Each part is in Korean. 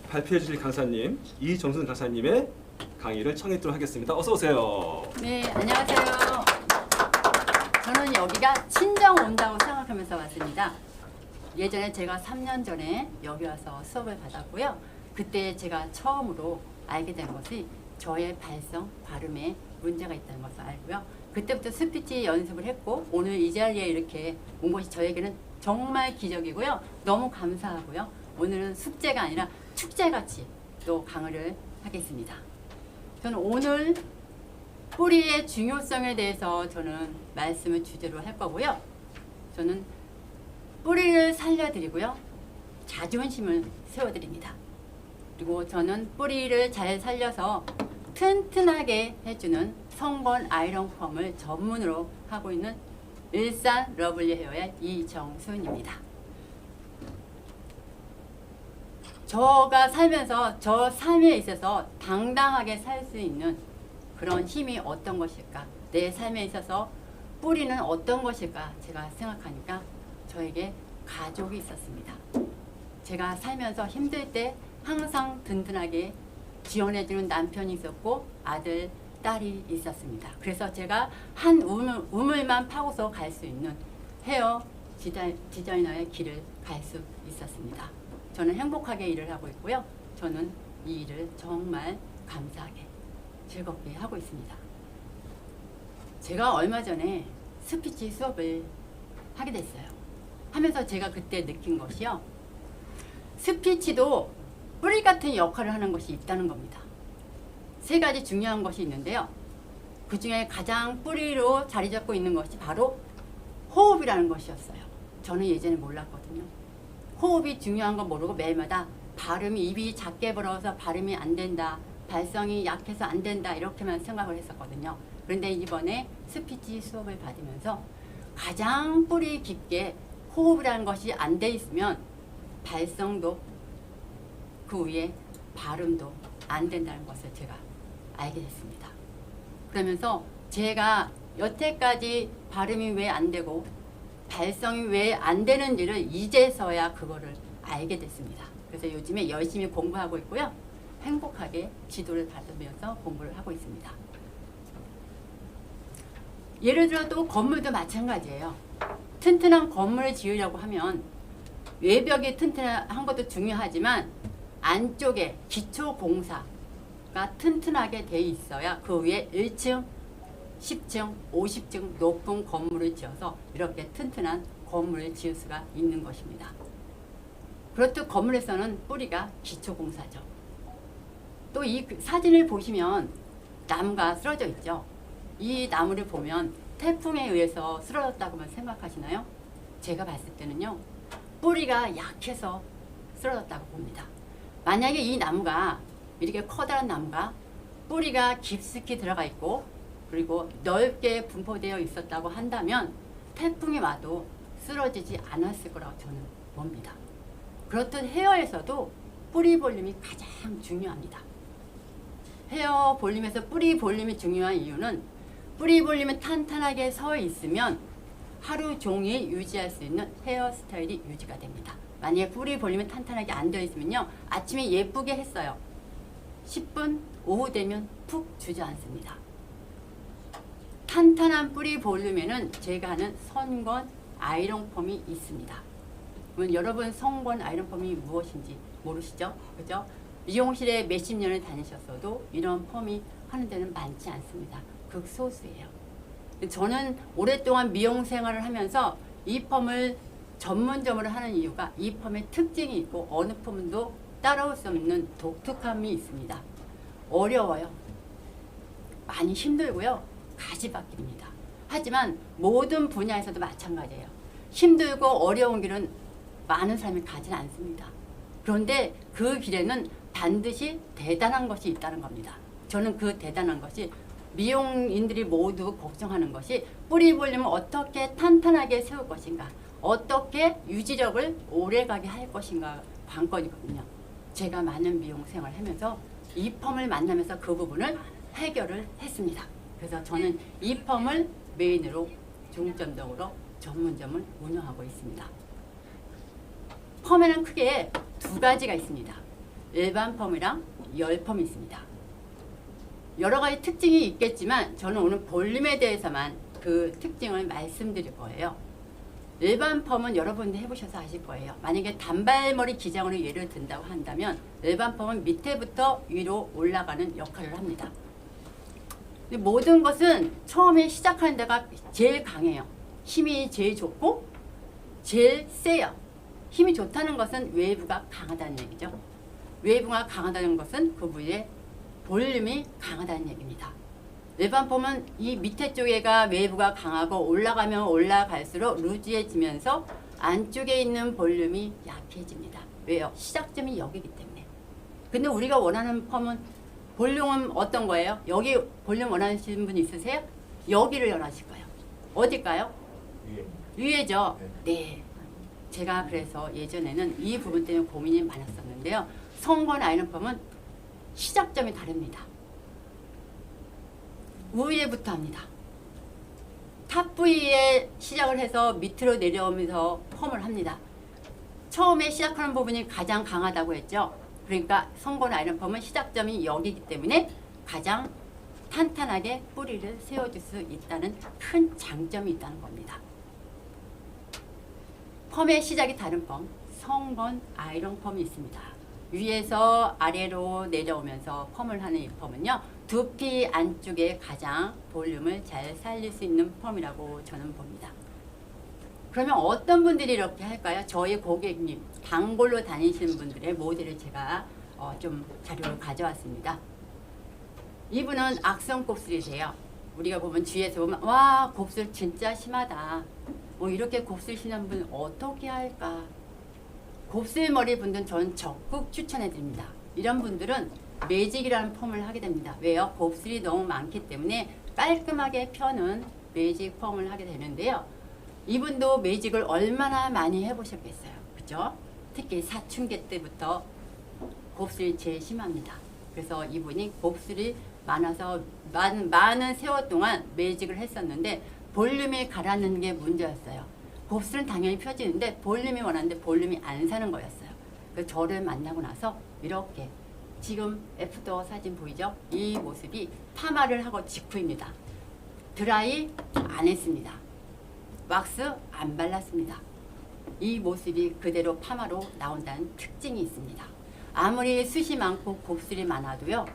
발표해 주실 강사님 이정순 강사님의 강의를 청해드리도록 하겠습니다. 어서 오세요. 네, 안녕하세요. 저는 여기가 친정 온다고 생각하면서 왔습니다. 예전에 제가 3년 전에 여기 와서 수업을 받았고요. 그때 제가 처음으로 알게 된 것이 저의 발성, 발음에 문제가 있다는 것을 알고요. 그때부터 스피치 연습을 했고 오늘 이 자리에 이렇게 온 것이 저에게는 정말 기적이고요. 너무 감사하고요. 오늘은 숙제가 아니라 축제같이 또 강의를 하겠습니다. 저는 오늘 뿌리의 중요성에 대해서 저는 말씀을 주제로 할 거고요. 저는 뿌리를 살려드리고요. 자존심을 세워드립니다. 그리고 저는 뿌리를 잘 살려서 튼튼하게 해주는 성건 아이롱 펌을 전문으로 하고 있는 일산 러블리 헤어의 이정순입니다. 저가 살면서 저 삶에 있어서 당당하게 살 수 있는 그런 힘이 어떤 것일까? 내 삶에 있어서 뿌리는 어떤 것일까? 제가 생각하니까 저에게 가족이 있었습니다. 제가 살면서 힘들 때 항상 든든하게 지원해주는 남편이 있었고 아들, 딸이 있었습니다. 그래서 제가 한 우물만 파고서 갈 수 있는 헤어 디자이너의 길을 갈 수 있었습니다. 저는 행복하게 일을 하고 있고요. 저는 이 일을 정말 감사하게 즐겁게 하고 있습니다. 제가 얼마 전에 스피치 수업을 하게 됐어요. 하면서 제가 그때 느낀 것이요. 스피치도 뿌리 같은 역할을 하는 것이 있다는 겁니다. 세 가지 중요한 것이 있는데요. 그 중에 가장 뿌리로 자리 잡고 있는 것이 바로 호흡이라는 것이었어요. 저는 예전에 몰랐거든요. 호흡이 중요한 건 모르고 매일마다 발음이 입이 작게 벌어서 발음이 안 된다. 발성이 약해서 안 된다. 이렇게만 생각을 했었거든요. 그런데 이번에 스피치 수업을 받으면서 가장 뿌리 깊게 호흡이라는 것이 안 돼 있으면 발성도 그 위에 발음도 안 된다는 것을 제가 알게 됐습니다. 그러면서 제가 여태까지 발음이 왜 안 되고 발성이 왜 안 되는지를 이제서야 그거를 알게 됐습니다. 그래서 요즘에 열심히 공부하고 있고요. 행복하게 지도를 받으면서 공부를 하고 있습니다. 예를 들어 또 건물도 마찬가지예요. 튼튼한 건물을 지으려고 하면 외벽이 튼튼한 것도 중요하지만 안쪽에 기초 공사가 튼튼하게 돼 있어야 그 위에 1층, 10층, 50층 높은 건물을 지어서 이렇게 튼튼한 건물을 지을 수가 있는 것입니다. 그렇듯 건물에서는 뿌리가 기초 공사죠. 또 이 사진을 보시면 나무가 쓰러져 있죠. 이 나무를 보면 태풍에 의해서 쓰러졌다고만 생각하시나요? 제가 봤을 때는요. 뿌리가 약해서 쓰러졌다고 봅니다. 만약에 이 나무가 이렇게 커다란 나무가 뿌리가 깊숙이 들어가 있고 그리고 넓게 분포되어 있었다고 한다면 태풍이 와도 쓰러지지 않았을 거라고 저는 봅니다. 그렇듯 헤어에서도 뿌리 볼륨이 가장 중요합니다. 헤어 볼륨에서 뿌리 볼륨이 중요한 이유는 뿌리 볼륨이 탄탄하게 서 있으면 하루 종일 유지할 수 있는 헤어스타일이 유지가 됩니다. 만약에 뿌리 볼륨이 탄탄하게 안 되어 있으면요. 아침에 예쁘게 했어요. 10분 오후 되면 푹 주저앉습니다. 탄탄한 뿌리 볼륨에는 제가 하는 선건 아이롱 펌이 있습니다. 그러면 여러분 선건 아이롱 펌이 무엇인지 모르시죠? 그죠? 미용실에 몇십 년을 다니셨어도 이런 펌이 하는 데는 많지 않습니다. 극소수예요. 저는 오랫동안 미용 생활을 하면서 이 펌을 전문점으로 하는 이유가 이 펌의 특징이 있고 어느 펌도 따라올 수 없는 독특함이 있습니다. 어려워요. 많이 힘들고요. 가지박기입니다. 하지만 모든 분야에서도 마찬가지예요. 힘들고 어려운 길은 많은 사람이 가지 않습니다. 그런데 그 길에는 반드시 대단한 것이 있다는 겁니다. 저는 그 대단한 것이 미용인들이 모두 걱정하는 것이 뿌리 볼륨을 어떻게 탄탄하게 세울 것인가, 어떻게 유지력을 오래가게 할 것인가 관건이거든요. 제가 많은 미용 생활을 하면서 이 펌을 만나면서 그 부분을 해결을 했습니다. 그래서 저는 이 펌을 메인으로 중점적으로 전문점을 운영하고 있습니다. 펌에는 크게 두 가지가 있습니다. 일반 펌이랑 열 펌이 있습니다. 여러 가지 특징이 있겠지만 저는 오늘 볼륨에 대해서만 그 특징을 말씀드릴 거예요. 일반 펌은 여러분들 해보셔서 아실 거예요. 만약에 단발머리 기장으로 예를 든다고 한다면 일반 펌은 밑에부터 위로 올라가는 역할을 합니다. 근데 모든 것은 처음에 시작하는 데가 제일 강해요. 힘이 제일 좋고 제일 세요. 힘이 좋다는 것은 웨이브가 강하다는 얘기죠. 웨이브가 강하다는 것은 그 부위에 볼륨이 강하다는 얘기입니다. 일반 펌은 이 밑에 쪽에가 웨이브가 강하고 올라가면 올라갈수록 루즈해지면서 안쪽에 있는 볼륨이 약해집니다. 왜요? 시작점이 여기기 때문에. 근데 우리가 원하는 펌은 볼륨은 어떤 거예요? 여기 볼륨 원하시는 분 있으세요? 여기를 원하실 거예요. 어딜까요? 위에죠. 네. 제가 그래서 예전에는 이 부분 때문에 고민이 많았었는데요. 성건 아이런 펌은 시작점이 다릅니다. 위에부터 합니다. 탑 부위에 시작을 해서 밑으로 내려오면서 펌을 합니다. 처음에 시작하는 부분이 가장 강하다고 했죠. 그러니까 성건 아이런 펌은 시작점이 여기이기 때문에 가장 탄탄하게 뿌리를 세워줄 수 있다는 큰 장점이 있다는 겁니다. 펌의 시작이 다른 펌, 성건 아이런 펌이 있습니다. 위에서 아래로 내려오면서 펌을 하는 이 펌은요, 두피 안쪽에 가장 볼륨을 잘 살릴 수 있는 펌이라고 저는 봅니다. 그러면 어떤 분들이 이렇게 할까요? 저희 고객님, 단골로 다니시는 분들의 모델을 제가 좀 자료를 가져왔습니다. 이분은 악성 곱슬이세요. 우리가 보면 뒤에서 보면 와, 곱슬 진짜 심하다. 뭐 이렇게 곱슬 심한 분 어떻게 할까? 곱슬머리 분들은 저는 적극 추천해 드립니다. 이런 분들은 매직이라는 펌을 하게 됩니다. 왜요? 곱슬이 너무 많기 때문에 깔끔하게 펴는 매직 펌을 하게 되는데요. 이분도 매직을 얼마나 많이 해보셨겠어요. 그죠? 특히 사춘기 때부터 곱슬이 제일 심합니다. 그래서 이분이 곱슬이 많아서 많은 세월 동안 매직을 했었는데 볼륨이 가라앉는 게 문제였어요. 곱슬은 당연히 펴지는데 볼륨이 원하는데 볼륨이 안 사는 거였어요. 그래서 저를 만나고 나서 이렇게 지금 애프터 사진 보이죠? 이 모습이 파마를 하고 직후입니다. 드라이 안 했습니다. 왁스 안 발랐습니다. 이 모습이 그대로 파마로 나온다는 특징이 있습니다. 아무리 숱이 많고 곱슬이 많아도요,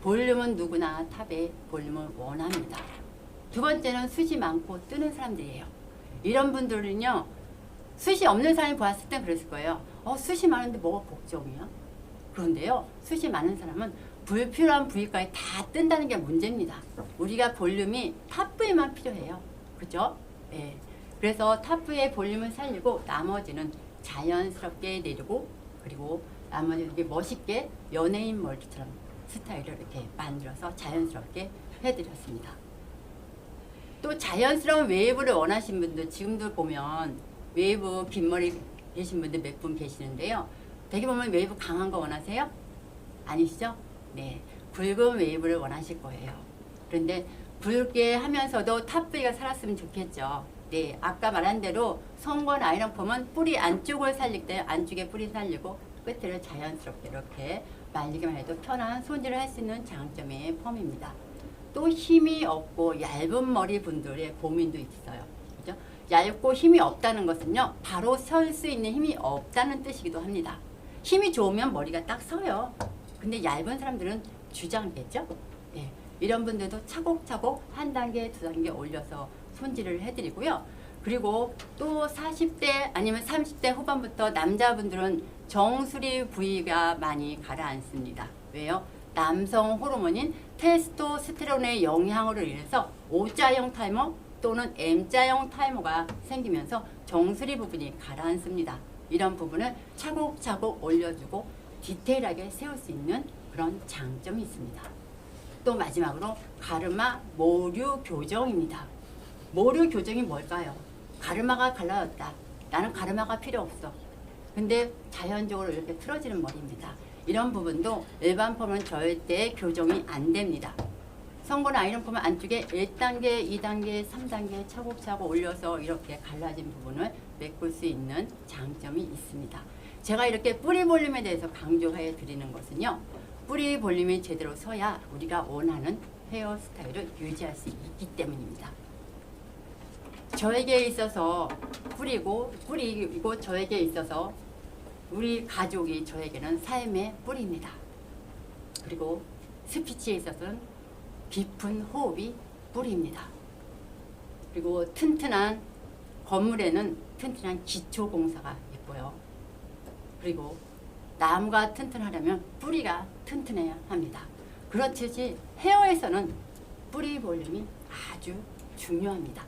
볼륨은 누구나 탑에 볼륨을 원합니다. 두 번째는 숱이 많고 뜨는 사람들이에요. 이런 분들은요, 숱이 없는 사람이 보았을 땐 그랬을 거예요. 숱이 많은데 뭐가 걱정이야? 그런데요, 숱이 많은 사람은 불필요한 부위까지 다 뜬다는 게 문제입니다. 우리가 볼륨이 탑 부위만 필요해요. 그죠? 예. 그래서 탑 부위의 볼륨을 살리고 나머지는 자연스럽게 내리고, 그리고 나머지 이렇게 멋있게 연예인 머리처럼 스타일을 이렇게 만들어서 자연스럽게 해드렸습니다. 또 자연스러운 웨이브를 원하시는 분들, 지금도 보면 웨이브 긴 머리 계신 분들 몇 분 계시는데요. 되게 보면 웨이브 강한 거 원하세요? 아니시죠? 네, 굵은 웨이브를 원하실 거예요. 그런데 굵게 하면서도 탑 부위가 살았으면 좋겠죠. 네, 아까 말한 대로 성건 아이런 펌은 뿌리 안쪽을 살릴 때 안쪽에 뿌리 살리고 끝을 자연스럽게 이렇게 말리기만 해도 편한 손질을 할 수 있는 장점의 펌입니다. 또 힘이 없고 얇은 머리 분들의 고민도 있어요. 그죠? 얇고 힘이 없다는 것은요, 바로 설 수 있는 힘이 없다는 뜻이기도 합니다. 힘이 좋으면 머리가 딱 서요. 근데 얇은 사람들은 주저앉겠죠? 네, 이런 분들도 차곡차곡 한 단계, 두 단계 올려서 손질을 해드리고요. 그리고 또 40대 아니면 30대 후반부터 남자분들은 정수리 부위가 많이 가라앉습니다. 왜요? 남성 호르몬인 테스토스테론의 영향으로 인해서 O자형 탈모 또는 M자형 탈모가 생기면서 정수리 부분이 가라앉습니다. 이런 부분을 차곡차곡 올려주고 디테일하게 세울 수 있는 그런 장점이 있습니다. 또 마지막으로 가르마 모류 교정입니다. 모류 교정이 뭘까요? 가르마가 갈라졌다. 나는 가르마가 필요 없어. 근데 자연적으로 이렇게 틀어지는 머리입니다. 이런 부분도 일반 펌은 절대 교정이 안 됩니다. 성건 아이런 펌은 안쪽에 1단계, 2단계, 3단계 차곡차곡 올려서 이렇게 갈라진 부분을 메꿀 수 있는 장점이 있습니다. 제가 이렇게 뿌리 볼륨에 대해서 강조해 드리는 것은요. 뿌리 볼륨이 제대로 서야 우리가 원하는 헤어스타일을 유지할 수 있기 때문입니다. 저에게 있어서 뿌리고 저에게 있어서 우리 가족이 저에게는 삶의 뿌리입니다. 그리고 스피치에 있어서는 깊은 호흡이 뿌리입니다. 그리고 튼튼한 건물에는 튼튼한 기초공사가 있고요. 그리고 나무가 튼튼하려면 뿌리가 튼튼해야 합니다. 그렇듯이 헤어에서는 뿌리 볼륨이 아주 중요합니다.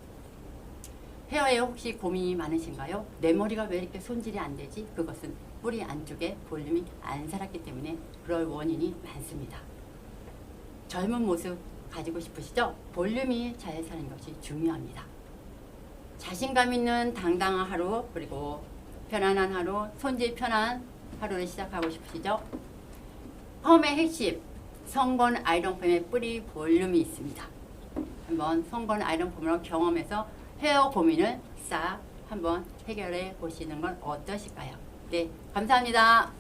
헤어에 혹시 고민이 많으신가요? 내 머리가 왜 이렇게 손질이 안 되지? 그것은 뿌리 안쪽에 볼륨이 안 살았기 때문에 그럴 원인이 많습니다. 젊은 모습 가지고 싶으시죠? 볼륨이 잘 사는 것이 중요합니다. 자신감 있는 당당한 하루, 그리고 편안한 하루, 손질 편한 하루를 시작하고 싶으시죠? 펌의 핵심, 성건 아이롱펌의 뿌리 볼륨이 있습니다. 한번 성건 아이롱펌으로 경험해서 헤어 고민을 싹 한번 해결해 보시는 건 어떠실까요? 네, 감사합니다.